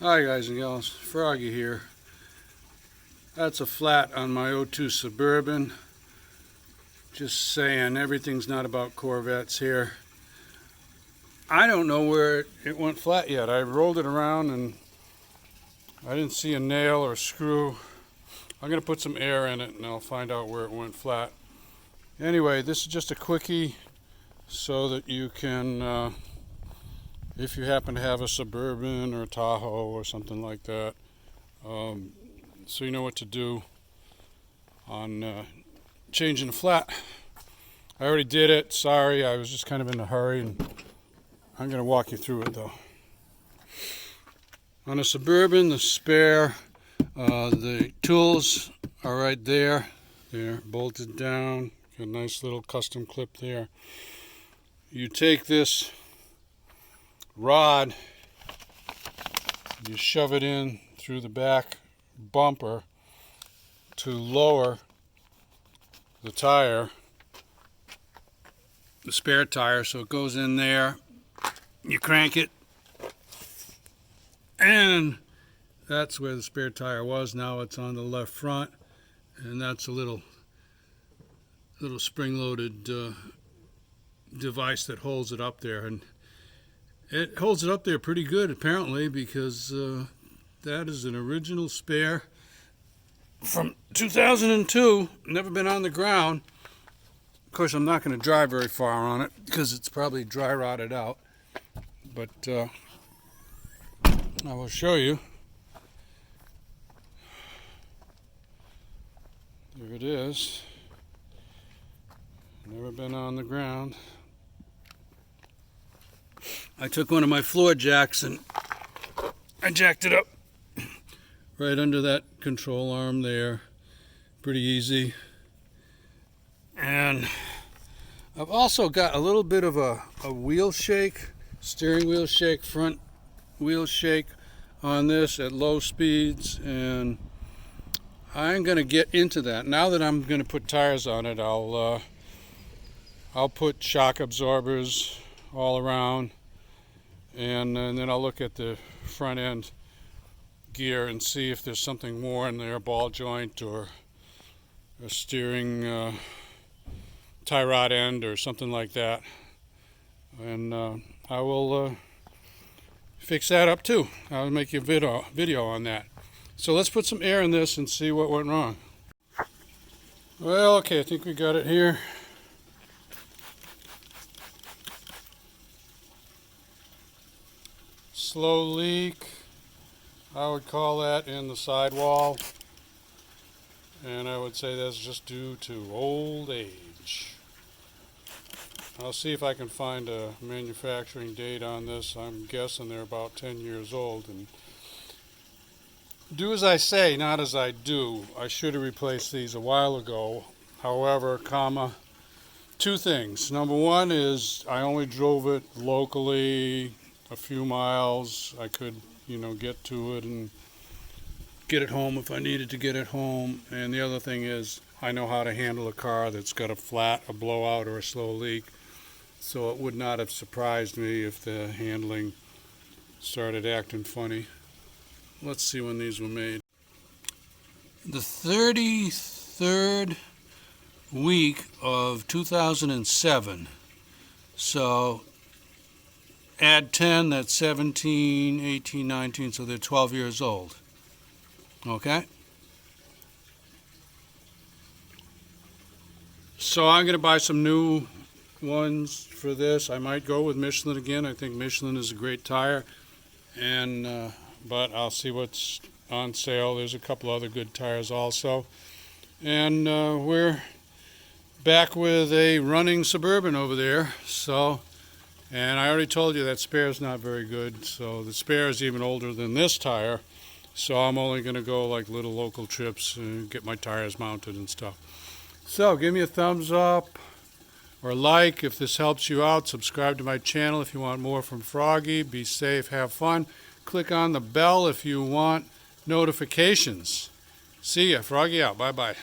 Hi guys and gals, Froggy here. That's a flat on my '02 Suburban. Just saying, everything's not about Corvettes here. I don't know where it went flat yet. I rolled it around and I didn't see a nail or a screw. I'm going to put some air in it and I'll find out where it went flat. Anyway, this is just a quickie so that you can if you happen to have a Suburban or a Tahoe or something like that, so you know what to do on changing a flat. I already did it. Sorry, I was just kind of in a hurry, and I'm going to walk you through it though. On a Suburban, the spare, the tools are right there. They're bolted down. Got a nice little custom clip there. You take this rod, you shove it in through the back bumper to lower the tire, the spare tire, so it goes in there. You crank it, and that's where the spare tire was. Now it's on the left front, and that's a little spring-loaded device that holds it up there, and it holds it up there pretty good apparently, because that is an original spare from 2002. Never been on the ground. Of course, I'm not going to drive very far on it because it's probably dry rotted out, but I will show you. There it is. Never been on the ground. I took one of my floor jacks and I jacked it up right under that control arm there. Pretty easy. And I've also got a little bit of a wheel shake, steering wheel shake, front wheel shake on this at low speeds, and I'm going to get into that. Now that I'm going to put tires on it, I'll put shock absorbers all around. And then I'll look at the front end gear and see if there's something more in there, a ball joint or a steering tie rod end or something like that. And I will fix that up too. I'll make you a video on that. So let's put some air in this and see what went wrong. Well, okay, I think we got it here. Slow leak, I would call that, in the sidewall, and I would say that's just due to old age. I'll see if I can find a manufacturing date on this. I'm guessing they're about 10 years old, and do as I say, not as I do. I should have replaced these a while ago. However, two things. Number one is I only drove it locally a few miles. I could, get to it and get it home if I needed to get it home. And the other thing is I know how to handle a car that's got a flat, a blowout, or a slow leak. So it would not have surprised me if the handling started acting funny. Let's see when these were made. The 33rd week of 2007. So add 10, that's 17, 18, 19, so they're 12 years old. Okay? So I'm going to buy some new ones for this. I might go with Michelin again. I think Michelin is a great tire. And but I'll see what's on sale. There's a couple other good tires also. And we're back with a running Suburban over there. And I already told you that spare is not very good, so the spare is even older than this tire, so I'm only going to go like little local trips and get my tires mounted and stuff. So give me a thumbs up or like if this helps you out. Subscribe to my channel if you want more from Froggy. Be safe, have fun. Click on the bell if you want notifications. See ya. Froggy out. Bye-bye.